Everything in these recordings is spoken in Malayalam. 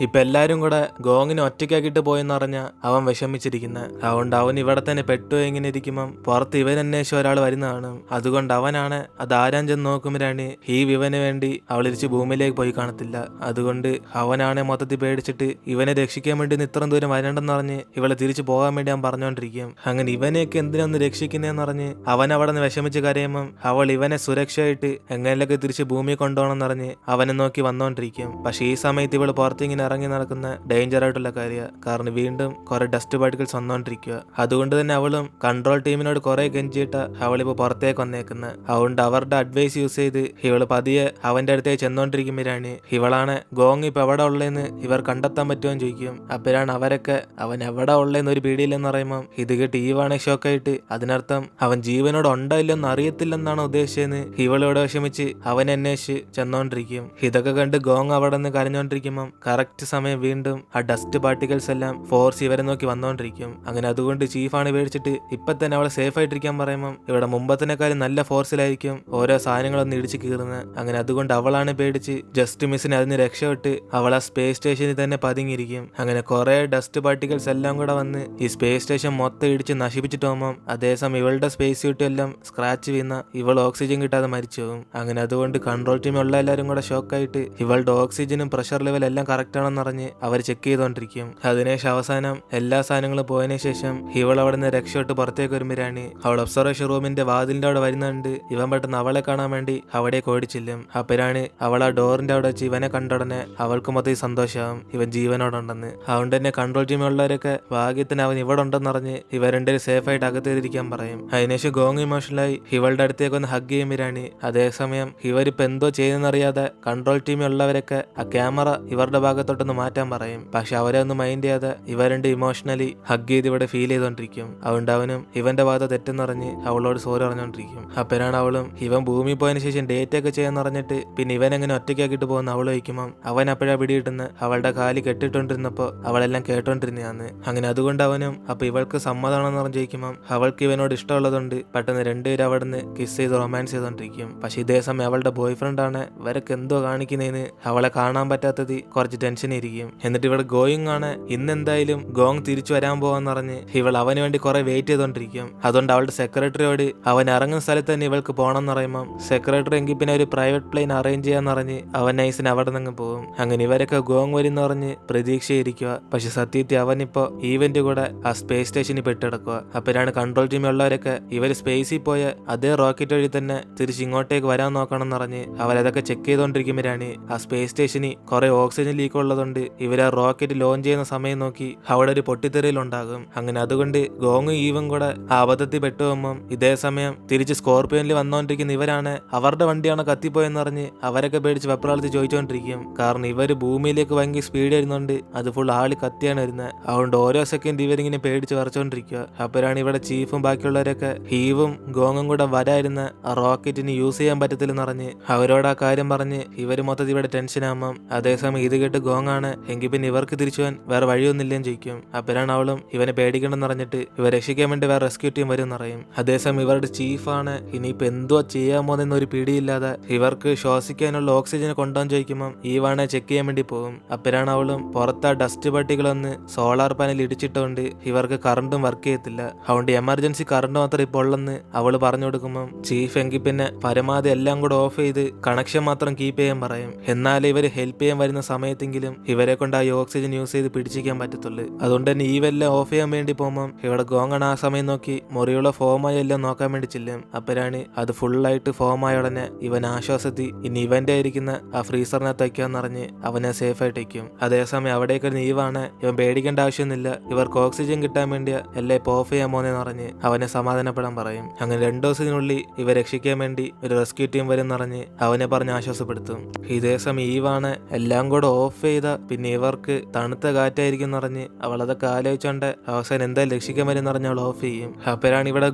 ഇപ്പൊ എല്ലാരും കൂടെ ഗോങ്ങിനെ ഒറ്റയ്ക്കാക്കിട്ട് പോയെന്നറിഞ്ഞ അവൻ വിഷമിച്ചിരിക്കുന്നത്. അതുകൊണ്ട് അവൻ ഇവിടെ തന്നെ പെട്ടു എങ്ങനെ ഇരിക്കുമ്പം പുറത്ത് ഇവൻ അന്വേഷിച്ച ഒരാൾ വരുന്നതാണ്. അതുകൊണ്ട് അവനാണ് അത് ആരാൻ ചെന്ന് നോക്കുമ്പോഴാണ് ഈ വിവന് വേണ്ടി അവൾ തിരിച്ച് ഭൂമിയിലേക്ക് പോയി കാണത്തില്ല. അതുകൊണ്ട് അവനാണ് മൊത്തത്തിൽ പേടിച്ചിട്ട് ഇവനെ രക്ഷിക്കാൻ വേണ്ടി ഇത്രയും ദൂരം വരണ്ടെന്ന് പറഞ്ഞ് ഇവളെ തിരിച്ചു പോകാൻ വേണ്ടി അവൻ പറഞ്ഞോണ്ടിരിക്കും. അങ്ങനെ ഇവനെയൊക്കെ എന്തിനൊന്ന് രക്ഷിക്കുന്നതെന്ന് പറഞ്ഞ് അവൻ അവിടെ നിന്ന് വിഷമിച്ച് കരയുമ്പം അവൾ ഇവനെ സുരക്ഷയായിട്ട് എങ്ങനെയൊക്കെ തിരിച്ച് ഭൂമിയെ കൊണ്ടുപോകണമെന്ന് പറഞ്ഞ് അവനെ നോക്കി വന്നോണ്ടിരിക്കും. പക്ഷെ ഈ സമയത്ത് ഇവള് പുറത്തിങ്ങനെ ഇറങ്ങി നടക്കുന്ന ഡേഞ്ചർ ആയിട്ടുള്ള കാര്യമാണ്. കാരണം വീണ്ടും കുറെ ഡസ്റ്റ് പാർട്ടിക്കിൾസ് വന്നോണ്ടിരിക്കുക. അതുകൊണ്ട് തന്നെ അവളും കൺട്രോൾ ടീമിനോട് കുറെ കെഞ്ചിയിട്ട് അവളിപ്പോ പുറത്തേക്ക് വന്നേക്കുന്നത്. അതുകൊണ്ട് അവരുടെ അഡ്വൈസ് യൂസ് ചെയ്ത് ഇവള് പതിയെ അവന്റെ അടുത്തേക്ക് ചെന്നോണ്ടിരിക്കുമ്പോഴാണ് ഇവളാണ് ഗോങ് ഇപ്പൊ എവിടെ ഉള്ളതെന്ന് ഇവർ കണ്ടെത്താൻ പറ്റുമെന്ന് ചോദിക്കും. അപ്പോഴാണ് അവരൊക്കെ അവൻ എവിടെ ഉള്ളതെന്ന് ഒരു പിടിയില്ലെന്ന് പറയുമ്പോൾ ഇത് കേട്ട് ഈവാണ് ഷോക്കായിട്ട്. അതിനർത്ഥം അവൻ ജീവനോട് ഉണ്ടോ ഇല്ലെന്ന് അറിയത്തില്ലെന്നാണ് ഉദ്ദേശിച്ചതെന്ന് ഇവളോട് വിഷമിച്ച് അവനെ അന്വേഷിച്ച് ചെന്നോണ്ടിരിക്കും. ഇതൊക്കെ കണ്ട് ഗോങ് അവിടെ നിന്ന് കരഞ്ഞോണ്ടിരിക്കുമ്പം കറക്റ്റ് സമയം വീണ്ടും ആ ഡസ്റ്റ് പാർട്ടിക്കിൾസ് എല്ലാം ഫോഴ്സ് ഇവരെ നോക്കി വന്നോണ്ടിരിക്കും. അങ്ങനെ അതുകൊണ്ട് ചീഫാണ് പേടിച്ചിട്ട് ഇപ്പൊ തന്നെ അവളെ സേഫ് ആയിട്ടിരിക്കാൻ പറയുമ്പം ഇവിടെ മുമ്പത്തിനേക്കാളും നല്ല ഫോഴ്സിലായിരിക്കും ഓരോ സാധനങ്ങളൊന്നും ഇടിച്ച് കീറുന്നത്. അങ്ങനെ അതുകൊണ്ട് അവളാണ് പേടിച്ച് ജസ്റ്റ് മിസ്സിന് അതിന് രക്ഷപ്പെട്ട് അവൾ ആ സ്പേസ് സ്റ്റേഷനിൽ തന്നെ പതുങ്ങിയിരിക്കും. അങ്ങനെ കുറെ ഡസ്റ്റ് പാർട്ടിക്കിൾസ് എല്ലാം കൂടെ വന്ന് ഈ സ്പേസ് സ്റ്റേഷൻ മൊത്തം ഇടിച്ച് നശിപ്പിച്ചിട്ട് പോകുമ്പോൾ അതേസമയം ഇവളുടെ സ്പേസ് സ്യൂട്ട് എല്ലാം സ്ക്രാച്ച് വീണ ഇവൾ ഓക്സിജൻ കിട്ടാതെ മരിച്ചു പോകും. അങ്ങനെ അതുകൊണ്ട് കൺട്രോൾ ടീമിലുള്ള എല്ലാവരും കൂടെ ഷോക്കായിട്ട് ഇവളുടെ ഓക്സിജനും പ്രഷർ ലെവൽ എല്ലാം കറക്റ്റ് ആണെന്ന് അറിഞ്ഞ് അവർ ചെക്ക് ചെയ്തോണ്ടിരിക്കും. അതിനുശേഷം അവസാനം എല്ലാ സാധനങ്ങളും പോയതിനു ശേഷം ഇവൾ അവിടെ നിന്ന് രക്ഷപ്പെട്ട് പുറത്തേക്ക് വരുമ്പോഴാണ് അവൾ ഒബ്സർവേഷൻ റൂമിന്റെ വാതിലിന്റെ അവിടെ വരുന്നുണ്ട്. ഇവൻ പെട്ടെന്ന് അവളെ കാണാൻ വേണ്ടി അവിടേക്ക് ഓടിച്ചില്ലും. അപ്പോഴാണ് അവൾ ആ ഡോറിന്റെ അവിടെ വെച്ച് ഇവനെ കണ്ടുടനെ അവൾക്ക് മൊത്തം സന്തോഷമാവും ഇവൻ ജീവനോടുണ്ടെന്ന്. അതുകൊണ്ട് തന്നെ കൺട്രോൾ ടീമുള്ളവരൊക്കെ ഭാഗ്യത്തിന് അവൻ ഇവിടെ ഉണ്ടെന്നറിഞ്ഞ് ഇവരുടെ സേഫ് ആയിട്ട് അകത്തേരിക്കാൻ പറയും. അതിനുശേഷം ഗോങ് ഇമോഷണലായി ഇവളുടെ അടുത്തേക്ക് ഒന്ന് ഹഗ് ചെയ്യുമ്പോഴാണ് അതേസമയം ഇവരിപ്പോ എന്തോ ചെയ്യുന്നറിയാതെ കൺട്രോൾ ടീമിലുള്ളവരൊക്കെ ആ ക്യാമറ ഇവരുടെ ഭാഗത്തോട്ടൊന്ന് മാറ്റാൻ പറയും. പക്ഷെ അവരെ ഒന്നും മൈൻഡ് ചെയ്യാതെ ഇവരുടെ ഇമോഷണലി ഹഗ് ചെയ്ത് ഇവിടെ ഫീൽ ചെയ്തോണ്ടിരിക്കും. അതുകൊണ്ട് അവനും ഇവന്റെ ഭാഗത്ത് തെറ്റെന്നറിഞ്ഞ് അവളോട് സോറി പറഞ്ഞോണ്ടിരിക്കും. അപ്പോഴാണ് അവളും ഇവൻ ഭൂമി പോയതിനു ശേഷം ഡേറ്റ് ഒക്കെ ചെയ്യാന്ന് പറഞ്ഞിട്ട് പിന്നെ ഇവൻ എങ്ങനെ ഒറ്റയ്ക്കാക്കിട്ട് പോകുന്ന അവൾ വയ്ക്കുമ്പം അവൻ അപ്പോഴാ പിടികിട്ടുന്ന അവളുടെ കാലി കെട്ടിട്ടോണ്ടിരുന്നപ്പോ അവളെല്ലാം കേട്ടോണ്ടിരുന്നതാന്ന്. അങ്ങനെ അതുകൊണ്ട് അവനും അപ്പൊ ഇവൾക്ക് സമ്മതമാണെന്ന് പറഞ്ഞ് ചോദിക്കുമ്പം അവൾക്ക് ഇവനോട് ഇഷ്ടമുള്ളതുകൊണ്ട് പെട്ടെന്ന് രണ്ടുപേരും അവിടെ നിന്ന് കിസ് ചെയ്ത് റൊമാൻസ് ചെയ്തോണ്ടിരിക്കും. പക്ഷെ ഇതേ സമയം അവളുടെ ബോയ് ഫ്രണ്ട് ആണ് ഇവരൊക്കെ എന്തോ കാണിക്കുന്നതിന് അവളെ കാണാൻ പറ്റാത്തത് കുറച്ച് ടെൻഷൻ ഇരിക്കും. എന്നിട്ട് ഇവിടെ ഗോയിങ് ആണ് ഇന്നെന്തായാലും ഗോങ് തിരിച്ചു വരാൻ പോവാന്ന് പറഞ്ഞ് ഇവൾ അവന് വേണ്ടി കുറെ വെയിറ്റ് ചെയ്തോണ്ടിരിക്കും. അതുകൊണ്ട് അവളുടെ സെക്രട്ടറിയോട് അവൻ ഇറങ്ങുന്ന സ്ഥലത്ത് തന്നെ ഇവൾക്ക് പോകണം എന്ന് പറയുമ്പോൾ സെക്രട്ടറി എങ്കിൽ പിന്നെ ഒരു പ്രൈവറ്റ് പ്ലെയിൻ അറേഞ്ച് ചെയ്യാന്ന് പറഞ്ഞ് അവൻ നൈസിന് അവിടെ നിന്ന് പോകും. അങ്ങനെ ഇവരൊക്കെ ഗോങ് വരുന്ന പറഞ്ഞ് പ്രതീക്ഷയിരിക്കുക. പക്ഷെ സത്യത്തിൽ അവനിപ്പോ ഈവന്റ് കൂടെ ആ സ്പേസ് സ്റ്റേഷനിൽ പെട്ടെടുക്കുക. അപ്പോഴാണ് കൺട്രോൾ ടീമിലുള്ളവരൊക്കെ ഇവർ സ്പേസിൽ പോയ അതേ റോക്കറ്റ് വഴി തന്നെ തിരിച്ച് ഇങ്ങോട്ടേക്ക് വരാൻ നോക്കണം എന്ന് പറഞ്ഞ് അവരതൊക്കെ ചെക്ക് ചെയ്തോണ്ടിരിക്കുമ്പോഴാണ് ആ സ്പേസ് സ്റ്റേഷനിൽ കുറെ ഓക്സിജൻ ലീക്ക് ഉള്ളതുകൊണ്ട് ഇവർ ആ റോക്കറ്റ് ലോഞ്ച് ചെയ്യുന്ന സമയം നോക്കി അവിടെ ഒരു പൊട്ടിത്തെറിയിലുണ്ടാകും. അങ്ങനെ അതുകൊണ്ട് ഗോങ് ഈവും കൂടെ ആ അബദ്ധത്തിൽ പെട്ടുപോകുമ്പം ഇതേ സമയം തിരിച്ച് സ്കോർപിയോനിൽ വന്നോണ്ടിരിക്കുന്ന ഇവരാണ് അവരുടെ വണ്ടിയാണ് കത്തിപ്പോയെന്ന് പറഞ്ഞ് അവരൊക്കെ പേടിച്ച് വെപ്രാളത്തിൽ ചോദിച്ചോണ്ടിരിക്കും. കാരണം ഇവര് ഭൂമിയിലേക്ക് ഭയങ്കര സ്പീഡ് വരുന്നുണ്ട്, അത് ഫുൾ ആളി കത്തിയാണ് വരുന്നത്. അതുകൊണ്ട് ഓരോ സെക്കൻഡ് ഇവരിങ്ങനെ പേടിച്ച് വരച്ചോണ്ടിരിക്കുക. അപ്പോഴാണ് ഇവിടെ ചീഫും ബാക്കിയുള്ളവരൊക്കെ ഹീവും ഗോങ്ങും കൂടെ വരായിരുന്ന ആ റോക്കറ്റിന് യൂസ് ചെയ്യാൻ പറ്റത്തില്ലെന്ന് പറഞ്ഞ് അവരോട് ആ കാര്യം പറഞ്ഞ് ഇവര് മൊത്തത്തിൽ ഇവിടെ ടെൻഷൻ ആകുമ്പം അതേസമയം ഇത് കേട്ട് ഗോങ് ആണ് എങ്കിൽ പിന്നെ ഇവർക്ക് തിരിച്ചു പോകാൻ വേറെ വഴിയൊന്നുമില്ലെന്ന് ചോദിക്കും. അപ്പോഴാണ് അവളും ഇവനെ പേടിക്കണമെന്ന് പറഞ്ഞിട്ട് ഇവർ രക്ഷിക്കാൻ വേണ്ടി വേറെ റെസ്ക്യൂ ടീം വരും എന്നറിയും. അതേസമയം ഇവരുടെ ചീഫാണ് ഇനിയിപ്പോ എന്തോ ചെയ്യാമോ എന്നൊരു പിടിയില്ലാതെ ഇവർക്ക് ശ്വാസിക്കാനുള്ള ഓക്സിജൻ കൊണ്ടുപോകാൻ ചോദിക്കുമ്പം ഈവാണെ ചെക്ക് ചെയ്യാൻ വേണ്ടി പോകും. അപ്പോഴാണ് അവളും പുറത്ത് ആ ഡസ്റ്റ് പട്ടികളൊന്ന് സോളാർ പാനൽ ഇടിച്ചിട്ടുകൊണ്ട് ഇവർക്ക് കറണ്ടും വർക്ക് ചെയ്യത്തില്ല. അതുകൊണ്ട് എമർജൻസി കറണ്ട് മാത്രം ഇപ്പോൾ ഉള്ളെന്ന് അവള് പറഞ്ഞു കൊടുക്കുമ്പം ചീഫ് എങ്കിൽ പിന്നെ പരമാവധി എല്ലാം കൂടെ ഓഫ് ചെയ്ത് കണക്ഷൻ മാത്രം കീപ്പ് ചെയ്യാൻ പറയും. എന്നാലേ ഇവര് ഹെൽപ്പ് ചെയ്യാൻ വരുന്ന സമയത്തെങ്കിലും ഇവരെ കൊണ്ട് ആ ഓക്സിജൻ യൂസ് ചെയ്ത് പിടിച്ചിരിക്കാൻ പറ്റത്തുള്ളൂ. അതുകൊണ്ട് തന്നെ ഈവെല്ലാം ഓഫ് ചെയ്യാൻ വേണ്ടി പോകുമ്പം ഇവിടെ ഗോങ്ങൺ ആ സമയം നോക്കി മുറിയുള്ള ഫോമായി എല്ലാം നോക്കാൻ വേണ്ടി ചെല്ലും. അപ്പോഴാണ് അത് ഫുള്ളായിട്ട് ഫോമായ ഉടനെ ഇവൻ ആശ്വാസത്തി ഇനി ഇവന്റെ ആയിരിക്കുന്ന ആ ഫ്രീസറിനകത്ത് വയ്ക്കാന്നറിഞ്ഞ് അവനെ സേഫ് ആയിട്ട് വയ്ക്കും. അതേസമയം അവിടേക്ക് നീവാണ് ഇവൻ പേടിക്കേണ്ട ആവശ്യമൊന്നുമില്ല, ഇവർക്ക് ഓക്സിജൻ കിട്ടാൻ വേണ്ടിയാ എല്ലാം ഇപ്പൊ ഓഫ് ചെയ്യാൻ പോന്നെന്ന് പറഞ്ഞ് അവനെ സമാധാനപ്പെടാൻ പറയും. അങ്ങനെ 2 ദിവസത്തിനുള്ളിൽ ഇവ രക്ഷിക്കാൻ വേണ്ടി ഒരു റെസ്ക്യൂ ടീം വരും പറഞ്ഞ് അവനെ പറഞ്ഞ് ആശ്വാസപ്പെടുത്തും. ഇതേസമയം ഈവാണ് എല്ലാം കൂടെ ഓഫ് ചെയ്ത പിന്നെ ഇവർക്ക് തണുത്ത കാറ്റായിരിക്കും പറഞ്ഞ് അവൾ അതൊക്കെ ആലോചിച്ചോണ്ട് അവസാനം എന്തായാലും രക്ഷിക്കാൻ വരും പറഞ്ഞ് അവൾ ഓഫ് ചെയ്യും. അപ്പോഴാണ് ഇവിടെ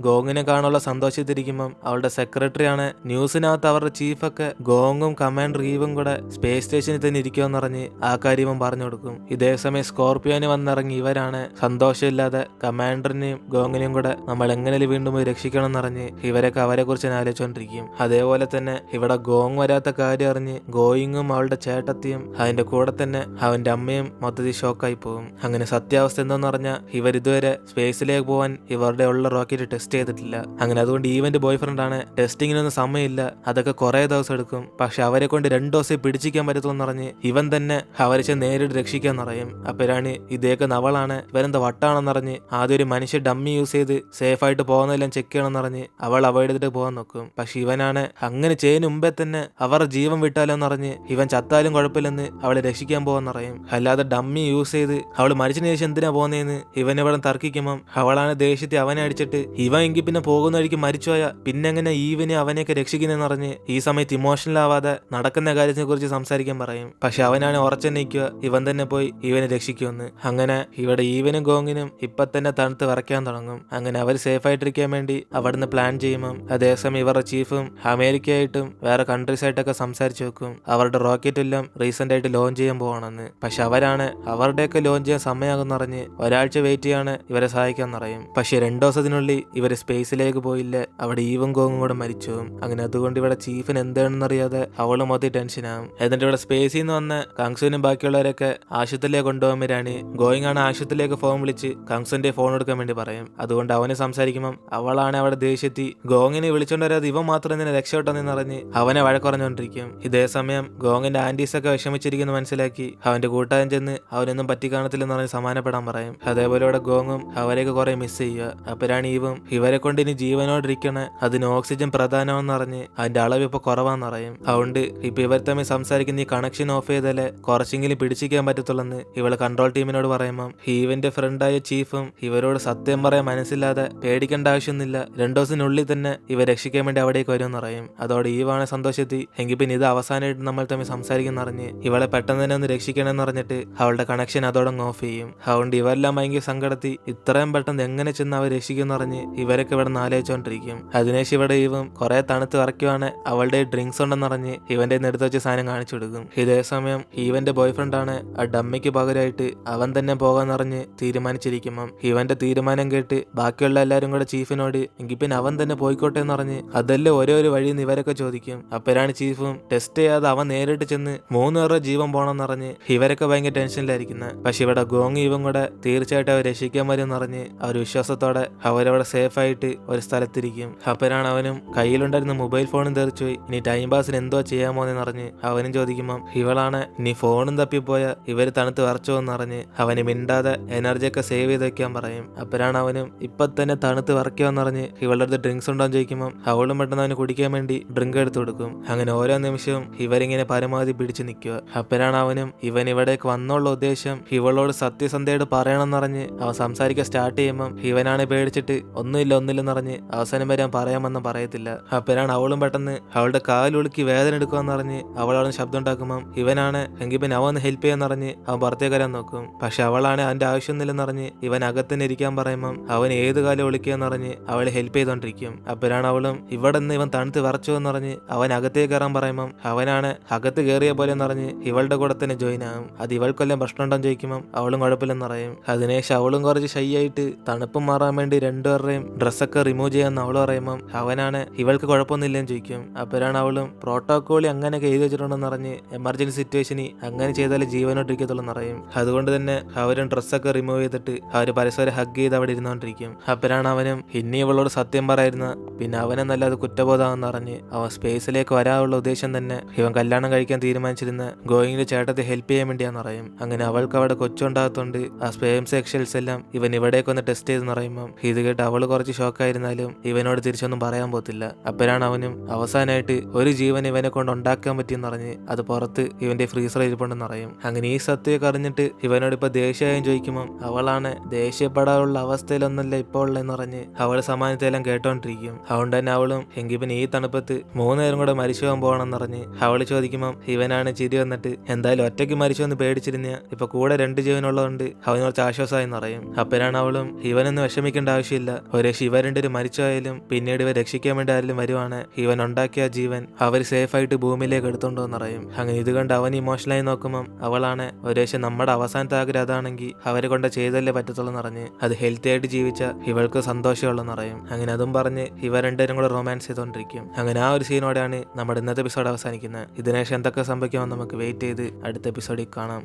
ഗോങ്ങിനെ കാണാനുള്ള സന്തോഷത്തിരിക്കുമ്പം അവളുടെ സെക്രട്ടറി ആണ് ന്യൂസിനകത്ത് അവരുടെ ചീഫൊക്കെ ഗോങ്ങും കമാൻഡർ ഈവും കൂടെ സ്പേസ് സ്റ്റേഷനിൽ തന്നെ ഇരിക്കുമെന്ന് പറഞ്ഞ് ആ കാര്യം പറഞ്ഞു കൊടുക്കും. ഇതേസമയം സ്കോർപിയോന് വന്നിറങ്ങി ഇവരാണ് സന്തോഷമില്ലാതെ കമാൻഡറിനെയും ഗോങ്ങിനെയും കൂടെ നമ്മൾ എങ്ങനെ വീണ്ടും പോയി രക്ഷിക്കണം എന്നറിഞ്ഞ് ഇവരൊക്കെ അവരെ കുറിച്ച് ആലോചിച്ചോണ്ടിരിക്കും. അതേപോലെ തന്നെ ഇവിടെ ഗോങ് വരാത്ത കാര്യം കാര്യം അറിഞ്ഞ് ഗോയിങ്ങും അവളുടെ ചേട്ടത്തിയും അതിന്റെ കൂടെ തന്നെ അവന്റെ അമ്മയും മൊത്തത്തിൽ ഷോക്കായി പോകും. അങ്ങനെ സത്യാവസ്ഥ എന്താന്ന് പറഞ്ഞാൽ ഇവർ ഇതുവരെ സ്പേസിലേക്ക് പോകാൻ ഇവരുടെ ഉള്ള റോക്കറ്റ് ടെസ്റ്റ് ചെയ്തിട്ടില്ല. അങ്ങനെ അതുകൊണ്ട് ഈവന്റെ ബോയ് ഫ്രണ്ട് ആണ് ടെസ്റ്റിങ്ങിനൊന്നും സമയമില്ല, അതൊക്കെ കുറെ ദിവസം എടുക്കും, പക്ഷെ അവരെ കൊണ്ട് 2 ദിവസം പിടിച്ചിരിക്കാൻ പറ്റത്തുള്ളൂ പറഞ്ഞ് ഇവൻ തന്നെ അവരെ നേരിട്ട് രക്ഷിക്കാൻ പറയും. അപ്പോഴാണ് ഇതേക്ക് അവളാണ് ഇവരെന്താ വട്ടാണെന്നറിഞ്ഞ് ആദ്യം ഒരു മനുഷ്യ ഡമ്മി യൂസ് ചെയ്ത് സേഫ് ആയിട്ട് പോകുന്നതെല്ലാം ചെക്ക് ചെയ്യണമെന്നറിഞ്ഞ് അവൾ അവോയ്ഡ് ചെയ്തിട്ട് പോകാൻ നോക്കും. പക്ഷെ ഇവനാണ് അങ്ങനെ ചെയ്യുന്ന മുമ്പേ തന്നെ അവരുടെ ജീവൻ വിട്ടാലോന്നറിഞ്ഞ് ഇവൻ ചത്താലും കുഴപ്പമില്ലെന്ന് അവളെ രക്ഷിക്കാൻ പോകാന്നറിയും. അല്ലാതെ ഡമ്മി യൂസ് ചെയ്ത് അവൾ മരിച്ചതിന് ശേഷം എന്തിനാ പോകുന്നതെന്ന് ഇവൻ ഇവിടെ തർക്കിക്കുമ്പം അവളാണ് ദേഷ്യത്തിൽ അവനെ അടിച്ചിട്ട് ഇവൻ എങ്കിൽ പിന്നെ പോകുന്ന വഴിക്ക് മരിച്ചുപോയ പിന്നെ എങ്ങനെ ഈവനെ അവനെയൊക്കെ രക്ഷിക്കുന്നതെന്ന് പറഞ്ഞ് ഈ സമയത്ത് ഇമോഷണൽ ആവാതെ നടക്കുന്ന കാര്യത്തിനെ കുറിച്ച് സംസാരിക്കാൻ പറയും. പക്ഷെ അവനാണ് ഉറച്ചു നിൽക്കുക ഇവൻ തന്നെ പോയി ഇവനെ രക്ഷിക്കുമെന്ന്. അങ്ങനെ ഇവിടെ ഈവനും ഗോങ്ങിനും ഇപ്പൊ തന്നെ തണുത്ത് വിറയ്ക്കാൻ തുടങ്ങും. അങ്ങനെ അവർ സേഫ് ആയിട്ടിരിക്കാൻ വേണ്ടി അവിടുന്ന് പ്ലാൻ ചെയ്യുമ്പം അതേസമയം ഇവരുടെ ചീഫും അമേരിക്കയായിട്ടും വേറെ കൺട്രീസ് ആയിട്ടൊക്കെ സംസാരിച്ചു വെക്കും അവരുടെ റോക്കറ്റ് എല്ലാം റീസെന്റ് ആയിട്ട് ലോഞ്ച് ചെയ്യാൻ പോകണമെന്ന്. പക്ഷെ അവരാണ് അവരുടെയൊക്കെ ലോഞ്ച് ചെയ്യാൻ സമയമാകുന്ന പറഞ്ഞ് ഒരാഴ്ച വെയിറ്റ് ചെയ്യാണ് ഇവരെ സഹായിക്കാൻ പറയും. പക്ഷെ 2 ദിവസത്തിനുള്ളിൽ ഇവര് സ്പേസിലേക്ക് പോയില്ല, അവിടെ ഈവും ഗോങ്ങും കൂടെ മരിച്ചു. അങ്ങനെ അതുകൊണ്ട് ഇവിടെ ചീഫിന് എന്താണെന്ന് അറിയാതെ അവള് മൊത്തം ടെൻഷനാകും. എന്നിട്ട് ഇവിടെ സ്പേസിൽ നിന്ന് വന്ന് കങ്സുവിനും ബാക്കിയുള്ളവരൊക്കെ ആശുപത്രിയിലേക്ക് കൊണ്ടുപോകുമ്പോഴാണ് ഗോയിങ് ആണ് ആശുപത്രിയിലേക്ക് ഫോൺ വിളിച്ച് കങ്സുന്റെ ഫോൺ എടുക്കാൻ വേണ്ടി പറയും. അതുകൊണ്ട് അവനെ സംസാരിക്കുമ്പം അവളാണ് അവിടെ ദേഷ്യത്തി ഗോങ്ങിനെ വിളിച്ചോണ്ട് വരാതെ ഇവ മാത്രം തന്നെ രക്ഷപ്പെട്ടെന്ന് പറഞ്ഞ് അവനെ വഴക്കുറഞ്ഞുകൊണ്ടിരിക്കും. ഇതേ സമയം ഗോങ്ങിന്റെ ആന്റീസ് ഒക്കെ വിഷമിച്ചിരിക്കുന്നു മനസ്സിലാക്കി അവന്റെ കൂട്ടുകാരൻ ചെന്ന് അവനൊന്നും പറ്റി കാണത്തില്ലെന്ന് പറഞ്ഞ് സമാനപ്പെടാൻ പറയും. അതേപോലെ ഇവിടെ ഗോങ്ങും അവരെയൊക്കെ കുറെ മിസ് ചെയ്യുക. അപ്പോഴാണ് ഈവും ഇവരെ കൊണ്ട് ഇനി ജീവനോടിരിക്കണ അതിന് ഓക്സിജൻ പ്രധാനമെന്ന് പറഞ്ഞ് അതിന്റെ അളവ് ഇപ്പൊ കുറവാന്ന് പറയും. അതുകൊണ്ട് ഇപ്പൊ ഇവർ തമ്മിൽ സംസാരിക്കുന്ന ഈ കണക്ഷൻ ഓഫ് ചെയ്താലേ കുറച്ചെങ്കിലും പിടിച്ചിരിക്കാൻ പറ്റത്തുള്ളെന്ന് ഇവള് കൺട്രോൾ ടീമിനോട് പറയുമ്പം ഈവന്റെ ഫ്രണ്ടായ ചീഫും ഇവരോട് സത്യം പറയാൻ മനസ്സില്ലാതെ പേടിക്കേണ്ട ആവശ്യമൊന്നുമില്ല, 2 ദിവസത്തിനുള്ളിൽ തന്നെ ഇവ രക്ഷിക്കാൻ വേണ്ടി അവിടേക്ക് വരുമെന്ന് പറയും. അതോടെ ഈവാണ് സന്തോഷത്തിൽ എങ്കിൽ പിന്നെ ഇത് അവസാനമായിട്ട് നമ്മൾ തമ്മിൽ സംസാരിക്കുന്ന അറിഞ്ഞ് ഇവളെ പെട്ടെന്ന് തന്നെ ഒന്ന് രക്ഷിക്കണമെന്ന് പറഞ്ഞിട്ട് അവളുടെ കണക്ഷൻ അതോടെ ഓഫ് ചെയ്യും. അതുകൊണ്ട് ഇവരെല്ലാം ഭയങ്കര സങ്കടത്തി ഇത്രയും പെട്ടെന്ന് എങ്ങനെ ചെന്ന് അവർ രക്ഷിക്കുമെന്ന് പറഞ്ഞ് ഇവരൊക്കെ ഇവിടെ ആലോചിച്ചുകൊണ്ടിരിക്കും. അതിനുശേഷം ഇവിടെ ഇവൻ കുറെ തണുത്ത് വിറയ്ക്കുവാണ് അവളുടെ ഡ്രിങ്ക്സ് ഉണ്ടെന്നറിഞ്ഞ് ഇവന്റെ എടുത്ത് വെച്ച് സാധനം കാണിച്ചു കൊടുക്കും. ഇതേ സമയം ഈവന്റെ ബോയ് ഫ്രണ്ടാണ് ആ ഡമ്മിക്ക് പകരമായിട്ട് അവൻ തന്നെ പോകാന്നറിഞ്ഞ് തീരുമാനിച്ചിരിക്കുമ്പം ഇവന്റെ തീരുമാനം കേട്ട് ബാക്കിയുള്ള എല്ലാരും കൂടെ ചീഫിനോട് എങ്കിൽ പിന്നെ അവൻ തന്നെ പോയിക്കോട്ടെ എന്ന് പറഞ്ഞ് അതല്ലേ ഒരേ ഒരു വഴിയെന്ന് ഇവരൊക്കെ ചോദിക്കും. അപ്പോഴാണ് ചീഫും ടെസ്റ്റ് ചെയ്യാതെ അവൻ നേരിട്ട് ചെന്ന് 3 പേരുടെ ജീവൻ പോകണമെന്ന് പറഞ്ഞ് ഇവരൊക്കെ ഭയങ്കര ടെൻഷനിലായിരിക്കുന്നത്. പക്ഷെ ഇവിടെ ഗോങ് ഇവൻ കൂടെ തീർച്ചയായിട്ടും അവർ രക്ഷിക്കാൻ വരുമെന്ന് പറഞ്ഞ് അവർ വിശ്വാസത്തോടെ അവരവിടെ സേഫ് ആയിട്ട് ഒരു സ്ഥലത്തിരിക്കും. അപ്പോഴാണ് അവനും കയ്യിലുണ്ടായിരുന്ന മൊബൈൽ ഫോണും തെറിച്ചുപോയി ഇനി ടൈം പാസിന് എന്തോ ചെയ്യാമോ എന്ന് പറഞ്ഞ് അവനും ചോദിക്കുമ്പം ഇവളാണ് ഇനി ഫോണും തപ്പിപ്പോയ ഇവര് തണുത്ത് വരച്ചോ എന്ന് പറഞ്ഞ് അവന് മിണ്ടാതെ എനർജിയൊക്കെ സേവ് ചെയ്ത് വെക്കാൻ പറയും. അപ്പോഴാണ് അവനും ഇപ്പൊ തന്നെ തണുത്ത് വരയ്ക്കുമെന്ന് പറഞ്ഞ് ഇവളുടെ അടുത്ത് ഡ്രിങ്ക്സ് ഉണ്ടോന്ന് ചോദിക്കുമ്പോൾ അവളും പെട്ടെന്ന് അവന് കുടിക്കാൻ വേണ്ടി ഡ്രിങ്ക് എടുത്തു കൊടുക്കും. അങ്ങനെ ഓരോ നിമിഷവും ഇവരിങ്ങനെ പരമാവധി പിടിച്ചു നിൽക്കുക. അപ്പോഴാണ് അവനും ഇവൻ ഇവിടേക്ക് വന്നുള്ള ഉദ്ദേശം ഇവളോട് സത്യസന്ധയോട് പറയണമെന്ന് പറഞ്ഞ് അവൻ സംസാരിക്കാൻ സ്റ്റാർട്ട് ചെയ്യുമ്പം ഇവനാണ് പേടിച്ചിട്ട് ഒന്നുമില്ലെന്ന് പറഞ്ഞ് അവസാനം വരെ അവൻ പറയാമെന്നും പറയത്തില്ല. അപ്പോഴാണ് അവളും പെട്ടെന്ന് അവളുടെ കാലുളുക്കി വേദന എടുക്കുമെന്ന് പറഞ്ഞ് അവളവിടെ ശബ്ദം ഉണ്ടാക്കുമ്പം ഇവനാണ് എങ്കിൽ പിന്നെ അവൻ ഹെൽപ്പ് ചെയ്യാന്ന് പറഞ്ഞ് അവൻ പുറത്തേക്ക് വരാൻ നോക്കും. പക്ഷെ അവളാണ് അവന്റെ ആവശ്യമൊന്നുമില്ലെന്ന് പറഞ്ഞ് ഇവൻ അകത്തന്നെ ഇരിക്കാൻ പറയുമ്പം അവൻ ഏത് കാലം ഒളിക്കുകയെന്ന് പറഞ്ഞ് അവളെ ഹെൽപ്പ് ചെയ്തോണ്ടിരിക്കും. അപ്പോഴാണ് അവളും ഇവിടെ നിന്ന് ഇവൻ തണുത്ത് വിറച്ചു എന്ന് പറഞ്ഞ് അവൻ അകത്തേക്ക് കയറാൻ പറയുമ്പം അവനാണ് അകത്ത് കയറിയ പോലെ എന്ന് പറഞ്ഞ് ഇവളുടെ കൂടെ തന്നെ ജോയിൻ ആകും. അത് ഇവൾക്കൊല്ലം പ്രശ്നം ഉണ്ടെന്ന് ചോദിക്കുമ്പം അവളും കുഴപ്പമില്ലെന്ന് പറയും. അതിനുശേഷം അവളും കുറച്ച് ഷൈ ആയിട്ട് തണുപ്പ് മാറാൻ വേണ്ടി 2 പേരുടെയും ഡ്രസ്സൊക്കെ റിമൂവ് ചെയ്യാന്ന് അവള് പറയുമ്പം അവനാണ് ഇവൾക്ക് കുഴപ്പമൊന്നുമില്ലെന്ന് ചോദിക്കും. അപ്പോഴാണ് അവളും പ്രോട്ടോകോളി അങ്ങനെയൊക്കെ എഴുതി വെച്ചിട്ടുണ്ടെന്ന് പറഞ്ഞ് എമർജൻസി സിറ്റുവേഷന് അങ്ങനെ ചെയ്താലേ ജീവനോട്ടിരിക്കത്തുള്ളെന്ന് പറയും. അതുകൊണ്ട് തന്നെ അവരും ഡ്രസ്സൊക്കെ റിമൂവ് ചെയ്തിട്ട് അവര് പരസ്പരം ഹഗ് ചെയ്ത് അവിടെ ഇരുന്നോണ്ടിരിക്കും. അപ്പോഴാണ് അവനും ഇനി ഇവളോട് സത്യം പറയായിരുന്ന പിന്നെ അവനെ നല്ലത് കുറ്റബോധമാണെന്ന് പറഞ്ഞ് അവൻ സ്പേസിലേക്ക് വരാനുള്ള ഉദ്ദേശം തന്നെ ഇവൻ കല്യാണം കഴിക്കാൻ തീരുമാനിച്ചിരുന്ന ഗോയിങ്ങിന്റെ ചേട്ടത്തെ ഹെൽപ്പ് ചെയ്യാൻ വേണ്ടിയാന്ന് പറയും. അങ്ങനെ അവൾക്ക് അവിടെ കൊച്ചുണ്ടാകത്തോണ്ട് ആ സ്പേം സെക്ഷൽസ് എല്ലാം ഇവൻ ഇവിടേക്കൊന്ന് ടെസ്റ്റ് ചെയ്തെന്ന് പറയുമ്പം ഇത് കേട്ട് അവള് കുറച്ച് ഷോക്കായിരുന്നാലും ഇവനോട് തിരിച്ചൊന്നും പറയാൻ പോത്തില്ല. അപ്പോഴാണ് അവനും അവസാനമായിട്ട് ഒരു ജീവൻ ഇവനെ കൊണ്ട് ഉണ്ടാക്കാൻ പറ്റിയെന്ന് പറഞ്ഞ് അത് പുറത്ത് ഇവന്റെ ഫ്രീസർ ഇരിപ്പുണ്ടെന്ന് പറയും. അങ്ങനെ ഈ സത്യമൊക്കെ അറിഞ്ഞിട്ട് ഇവനോട് ഇപ്പൊ ദേഷ്യമായും ചോദിക്കുമ്പം അവളാണ് ദേഷ്യപ്പെടാനുള്ള അവസ്ഥയിലൊന്നല്ല ഇപ്പോൾ ഉള്ളതെന്ന് പറഞ്ഞ് അവള് സമാനത്തെല്ലാം കേട്ടോണ്ടിരിക്കും. അതുകൊണ്ട് തന്നെ അവളും എങ്കിൽ പിന്നെ ഈ തണുപ്പത്ത് 3 പേരും കൂടെ മരിച്ചു പോകാൻ പോകണമെന്ന് പറഞ്ഞ് അവള് ചോദിക്കുമ്പം ഇവനാണ് ചിരി വന്നിട്ട് എന്തായാലും ഒറ്റയ്ക്ക് മരിച്ചു എന്ന് പേടിച്ചിരുന്ന ഇപ്പൊ കൂടെ 2 ജീവനുള്ളതുകൊണ്ട് അവന് കുറച്ച് ആശ്വാസമായെന്ന് പറയും. അപ്പോഴാണ് അവളും ഇവനൊന്നും വിഷമിക്കേണ്ട ആവശ്യമില്ല, ഒരു ഇവ 2 പേര് മരിച്ചായാലും പിന്നീട് ഇവ രക്ഷിക്കാൻ വേണ്ടി ആരെങ്കിലും വരുവാണ് ഇവൻ ഉണ്ടാക്കിയ ജീവൻ അവർ സേഫ് ആയിട്ട് ഭൂമിയിലേക്ക് എടുത്തോണ്ടോന്ന് പറയും. അങ്ങനെ ഇത് കണ്ട് അവൻ ഇമോഷണലായി നോക്കുമ്പം അവളാണ് ഒരു നമ്മുടെ അവസാനത്തെ ആഗ്രഹം അതാണെങ്കിൽ അവരെ കൊണ്ട് ചെയ്തല്ലേ പറ്റത്തുള്ളൂ പറഞ്ഞ് അത് ഹെൽത്തി ആയിട്ട് ജീവിച്ച ഇവൾക്ക് സന്തോഷമുള്ളെന്ന് പറയും. അങ്ങനെ അതും പറഞ്ഞ് ഇവ 2 പേരും കൂടെ റൊമാൻസ് ചെയ്തോണ്ടിരിക്കും. അങ്ങനെ ആ ഒരു സീനോടെയാണ് നമ്മുടെ ഇന്നത്തെ എപ്പിസോഡ് എപ്പിസോഡ് അവസാനിക്കുന്നത്. ഇതിനുശേഷം എന്തൊക്കെ സംഭവിക്കുമെന്ന് നമുക്ക് വെയിറ്റ് ചെയ്ത് അടുത്ത എപ്പിസോഡിൽ കാണാം.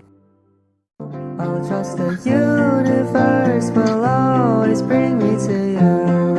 I'll trust the universe will always bring me to you.